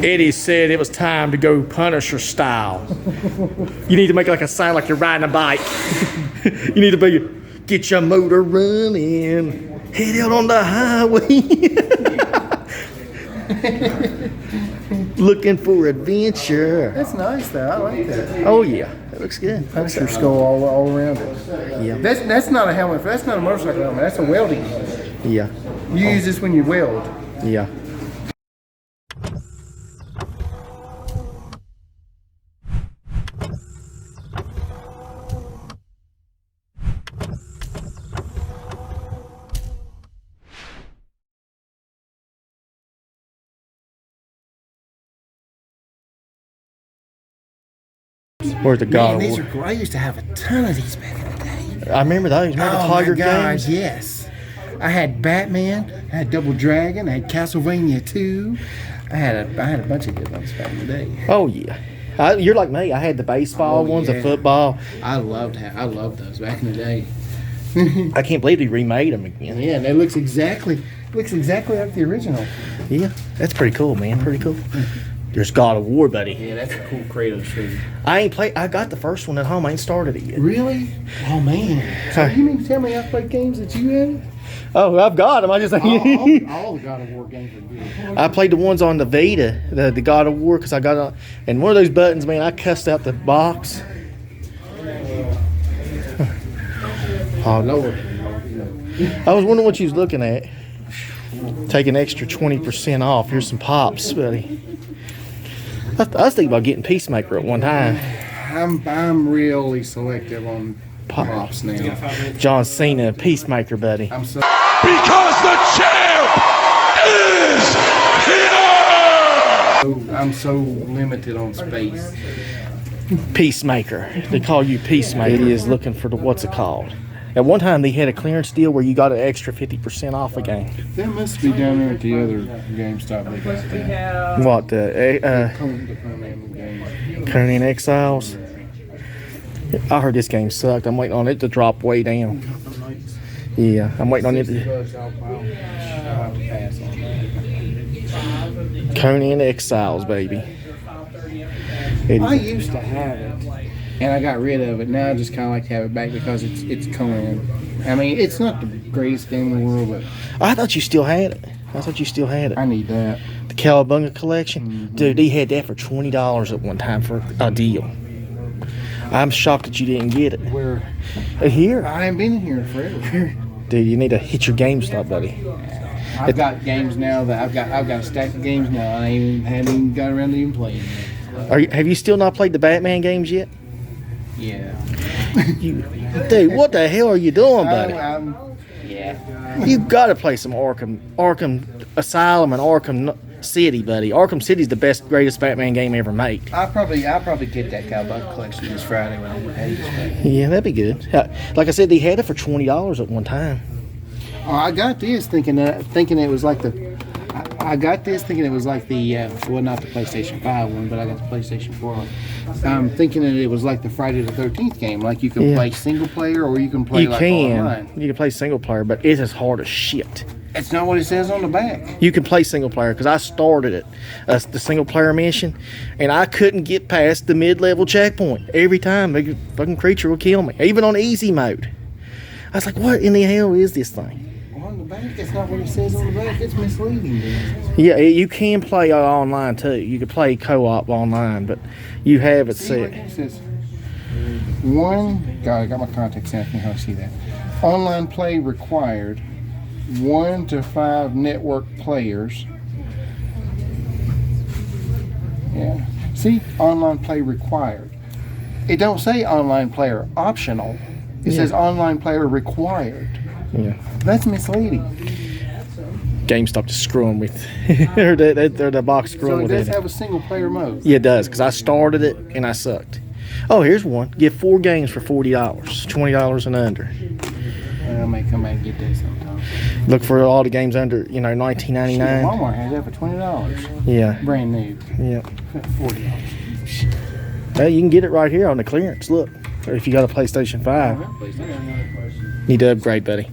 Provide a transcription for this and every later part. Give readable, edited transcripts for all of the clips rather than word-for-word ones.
Eddie said it was time to go Punisher style. You need to make like a sign like you're riding a bike. You need to be, get your motor running, head out on the highway. Looking for adventure. That's nice though. I like that. Oh yeah, that looks good. Punisher skull all around it. Yeah. That's not a helmet. That's not a motorcycle helmet. That's a welding helmet. Yeah. You use this when you weld. Yeah. Where's the God? Man, these are great. I used to have a ton of these back in the day. I remember those. Remember the Tiger games? Yes. I had Batman. I had Double Dragon. I had Castlevania 2. I had a bunch of good ones back in the day. Oh yeah. You're like me. I had the baseball ones, the football. I loved those back in the day. I can't believe they remade them again. Yeah, and it looks exactly like the original. Yeah, that's pretty cool, man. Pretty cool. There's God of War, buddy. Yeah, that's a cool Kratos shoe. I got the first one at home. I ain't started it yet. Really? Oh man. So you mean to tell me I played games that you had? Oh, I've got them. I just all the God of War games are good. I played the ones on the Vita, the God of War, because I got and one of those buttons, man, I cussed out the box. Oh Lord. I was wondering what you was looking at. Take an extra 20% off. Here's some pops, buddy. I was thinking about getting Peacemaker at one time. I'm really selective on pops now. John Cena, Peacemaker, buddy. Because the champ is here! I'm so limited on space. Peacemaker. They call you Peacemaker. It is looking for the, what's it called? At one time, they had a clearance deal where you got an extra 50% off a game. That must be down there at the other GameStop. They got that. What, the Conan Exiles? I heard this game sucked. I'm waiting on it to drop way down. Yeah, I'm waiting on it to... Conan Exiles, baby. I used to have it, and I got rid of it. Now I just kind of like to have it back because it's Conan. I mean, it's not the greatest game in the world, but... I thought you still had it. I need that. The Cowabunga collection? Mm-hmm. Dude, they had that for $20 at one time for a deal. I'm shocked that you didn't get it. Where? Here. I haven't been here forever. Dude, you need to hit your GameStop, buddy. I've got games now that I've got a stack of games now. I haven't even got around to even playing them. Have you still not played the Batman games yet? Yeah. Dude, what the hell are you doing, buddy? Yeah. You got to play some Arkham Asylum and Arkham City, buddy. Arkham City's the best, greatest Batman game ever made. I'll probably get that Cowabunga collection this Friday when I'm at Yeah, that'd be good. Like I said, they had it for $20 at one time. Oh, I got this thinking it was like the. I got this thinking it was like the well, not the PlayStation 5 one, but I got the PlayStation 4 one. I'm thinking that it was like the Friday the 13th game, like you can play single player or you can play online. You can play single player, but it's as hard as shit. It's not what it says on the back. You can play single player because I started it, the single player mission, and I couldn't get past the mid-level checkpoint. Every time, the fucking creature would kill me, even on easy mode. I was like, what in the hell is this thing? On the back, that's not what it says on the back. It's misleading. Yeah, you can play online too. You can play co-op online, but you have it set. It says I got my contacts in. I can hardly see that. Online play required. 1 to 5 network players. Yeah. See, online play required. It don't say online player optional. It says online player required. Yeah. That's misleading. GameStop just screwing with they're the box screwing with it. So it does have a single player mode. Yeah, it does, because I started it and I sucked. Oh, here's one. Get 4 games for $40. $20 and under. I may come back and get that sometime. Look for all the games under, $19.99. Walmart has that for $20. Yeah. Brand new. Yeah. $40. Well, you can get it right here on the clearance. Look, if you got a PlayStation 5. PlayStation. Need to upgrade, buddy.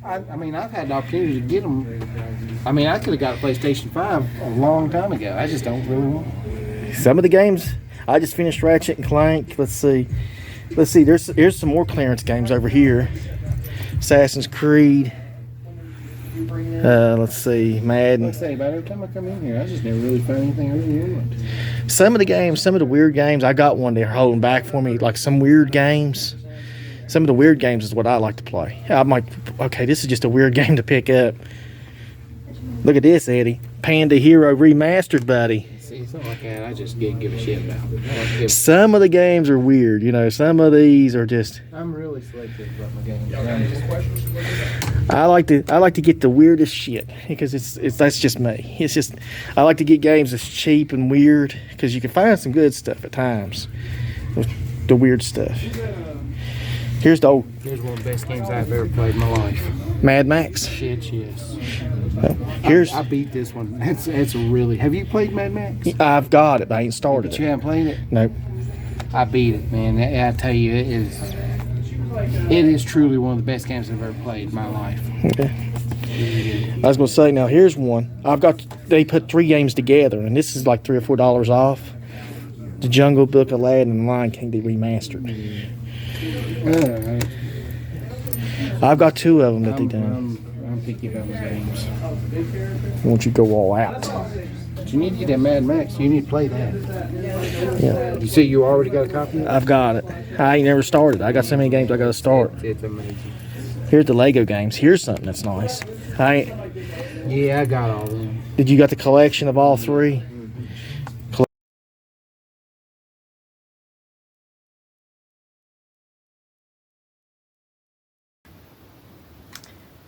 I mean, I've had the opportunity to get them. I mean, I could have got a PlayStation 5 a long time ago. I just don't really want it. Some of the games, I just finished Ratchet and Clank. Let's see. Here's some more clearance games over here. Assassin's Creed. Let's see, Madden. Like I say, about every time I come in here, I just never really found anything I really want. Some of the weird games, I got one they're holding back for me. Like some weird games. Some of the weird games is what I like to play. I'm like, okay, this is just a weird game to pick up. Look at this, Eddie. Panda Hero Remastered, buddy. See, something like that, I just didn't give a shit about. Some of the games are weird, you know. Some of these are just. I'm really selective about my games. I like to get the weirdest shit because that's just me. It's just I like to get games that's cheap and weird because you can find some good stuff at times. The weird stuff. Here's one of the best games I've ever played in my life. Mad Max. Shit, yes. Here's I beat this one. It's really. Have you played Mad Max? I've got it, but I ain't started But it. you haven't played it? Nope. I beat it, man. I tell you, it is truly one of the best games I've ever played in my life. Okay. I was gonna say now here's one. They put 3 games together and this is like $3 or $4 off. The Jungle Book, Aladdin, and Lion King they remastered. I've got 2 of them that they done. I'm picky about my games. Won't you go all out? But you need to get that Mad Max. You need to play that. Yeah. You say you already got a copy of it? I've got it. I ain't never started. I got so many games I got to start. It's amazing. Here's the Lego games. Here's something that's nice. Yeah, I got all of them. Did you got the collection of all 3?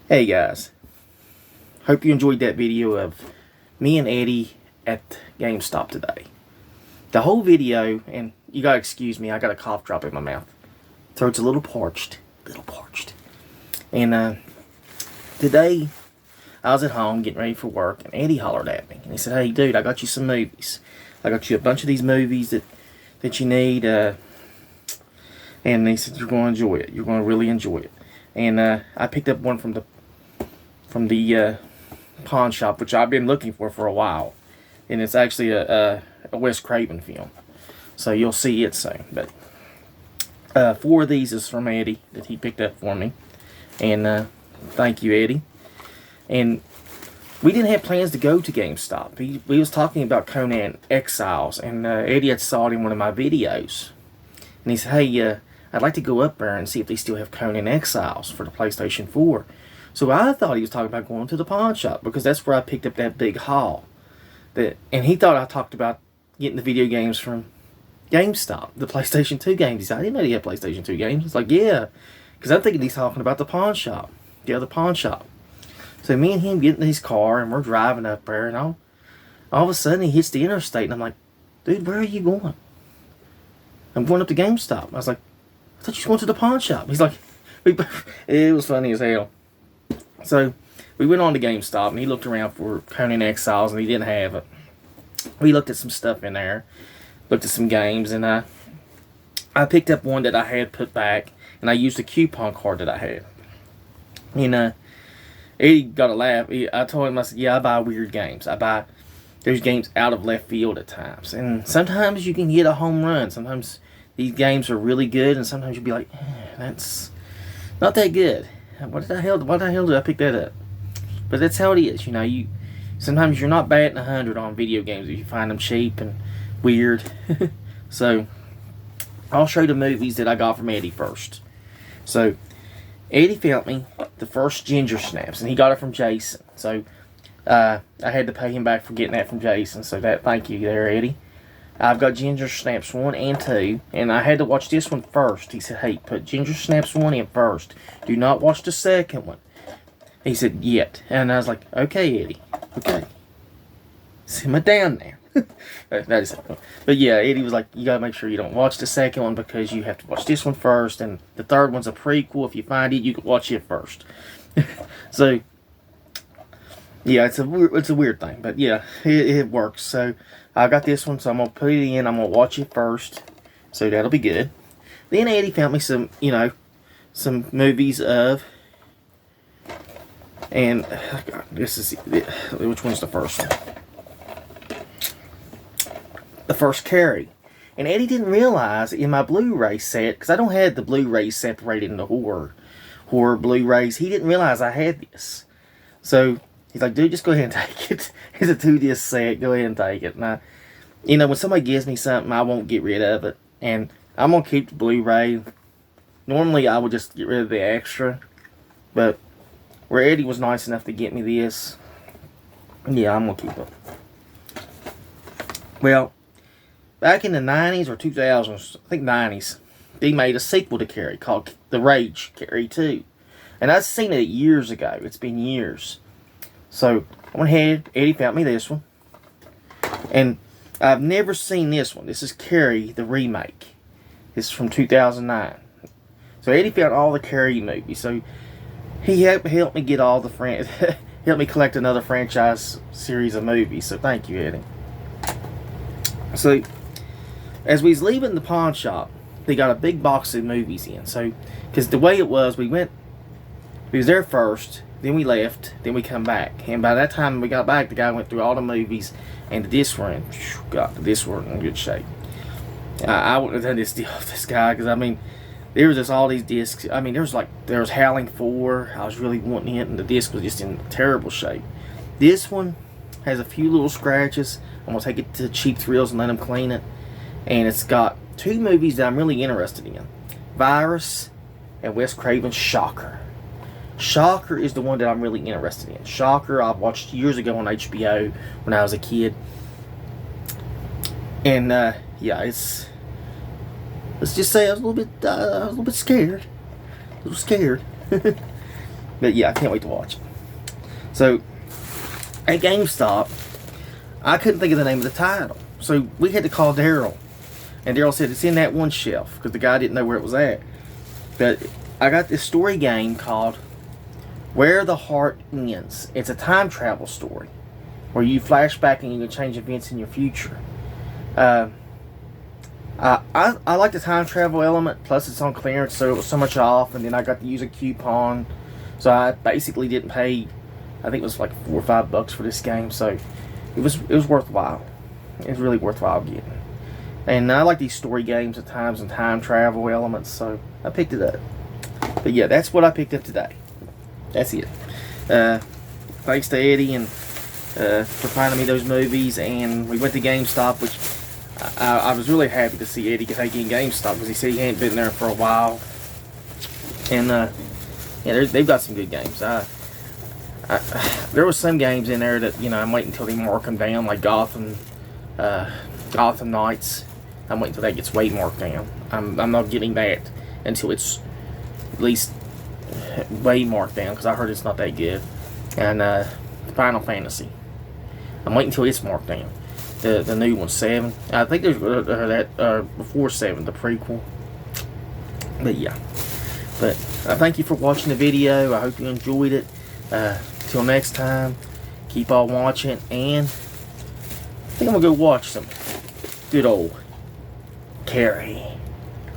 Hey guys, hope you enjoyed that video of me and Eddie at GameStop today. The whole video, and you gotta excuse me, I got a cough drop in my mouth. Throat's a little parched. And today, I was at home getting ready for work, and Eddie hollered at me. And he said, hey dude, I got you some movies. I got you a bunch of these movies that you need. And he said, you're gonna enjoy it. You're gonna really enjoy it. And I picked up one from the pawn shop, which I've been looking for a while, and it's actually a Wes Craven film, so you'll see it soon. But 4 of these is from Eddie that he picked up for me, and thank you, Eddie. And we didn't have plans to go to GameStop. We was talking about Conan Exiles, and Eddie had saw it in one of my videos, and he said, hey, I'd like to go up there and see if they still have Conan Exiles for the PlayStation 4. So I thought he was talking about going to the pawn shop because that's where I picked up that big haul. And he thought I talked about getting the video games from GameStop, the PlayStation 2 games. He said, I didn't know he had PlayStation 2 games. It's like, yeah, because I'm thinking he's talking about the pawn shop, the other pawn shop. So me and him get in his car and we're driving up there, and all of a sudden he hits the interstate, and I'm like, dude, where are you going? I'm going up to GameStop. I was like, I thought you were going to the pawn shop. He's like, it was funny as hell. So we went on to GameStop and he looked around for Conan Exiles and he didn't have it. We looked at some stuff in there, looked at some games, and I picked up one that I had put back, and I used a coupon card that I had. And Eddie got a laugh. I told him, I said, yeah, I buy weird games. There's games out of left field at times. And sometimes you can get a home run. Sometimes these games are really good, and sometimes you'll be like, that's not that good. Why the hell did I pick that up? But that's how it is, you know. Sometimes you're not batting 100 on video games if you find them cheap and weird. So I'll show you the movies that I got from Eddie first. So Eddie found me the first Ginger Snaps, and he got it from Jason. So I had to pay him back for getting that from Jason. So thank you there, Eddie. I've got Ginger Snaps 1 and 2, and I had to watch this one first. He said, hey, put Ginger Snaps 1 in first. Do not watch the second one. He said, yet. And I was like, okay, Eddie. Okay. Simmer down now. That is it. But yeah, Eddie was like, you gotta make sure you don't watch the second one because you have to watch this one first, and the third one's a prequel. If you find it, you can watch it first. So, yeah, it's a weird thing, but yeah, it works. So I got this one, so I'm gonna put it in. I'm gonna watch it first, so that'll be good. Then Eddie found me some movies of And this is, which one's the first one? The first Carrie. And Eddie didn't realize in my Blu-ray set, because I don't have the Blu-rays separated into horror Blu-rays. He didn't realize I had this. So he's like, dude, just go ahead and take it. It's a 2-disc set. Go ahead and take it. And I, you know, when somebody gives me something, I won't get rid of it. And I'm going to keep the Blu-ray. Normally, I would just get rid of the extra. But where Eddie was nice enough to get me this, yeah, I'm going to keep it. Well, back in the 90s or 2000s, I think 90s, they made a sequel to Carrie called The Rage, Carrie 2. And I've seen it years ago. It's been years. So, I went ahead, Eddie found me this one. And I've never seen this one. This is Carrie, the remake. This is from 2009. So, Eddie found all the Carrie movies. So, he helped me get all the helped me collect another franchise series of movies. So, thank you, Eddie. So, as we was leaving the pawn shop, they got a big box of movies in. So, because the way it was, we was there first, then we left, then we come back. And by that time we got back, the guy went through all the movies, and the discs were in, God, the discs were in good shape. I wouldn't have done this deal with this guy, because, I mean, there was just all these discs. I mean, there was Howling 4, I was really wanting it, and the disc was just in terrible shape. This one has a few little scratches. I'm going to take it to Cheap Thrills and let them clean it. And it's got 2 movies that I'm really interested in. Virus and Wes Craven's Shocker. Shocker is the one that I'm really interested in. Shocker I watched years ago on HBO when I was a kid. And yeah, let's just say I was a little bit scared. A little scared. But yeah, I can't wait to watch it. So at GameStop, I couldn't think of the name of the title. So we had to call Daryl. And Daryl said it's in that one shelf, because the guy didn't know where it was at. But I got this story game called Where the Heart Ends. It's a time travel story where you flash back and you can change events in your future. I like the time travel element, plus it's on clearance, so it was so much off, and then I got to use a coupon. So I basically didn't pay, I think it was like $4 or $5 for this game, so it was worthwhile. It was really worthwhile getting. And I like these story games at times and time travel elements, so I picked it up. But yeah, that's what I picked up today. That's it. Thanks to Eddie and for finding me those movies, and we went to GameStop, which I was really happy to see Eddie take in GameStop, because he said he hadn't been there for a while. And yeah, they've got some good games. There was some games in there that, you know, I'm waiting until they mark them down, like Gotham Knights. I'm waiting until that gets way marked down. I'm not getting that until it's at least way marked down, because I heard it's not that good. And Final Fantasy, I'm waiting until it's marked down. The new one, 7. I think there's before 7, the prequel. But yeah. But thank you for watching the video. I hope you enjoyed it. Till next time, keep on watching, and I think I'm gonna go watch some good old Carrie.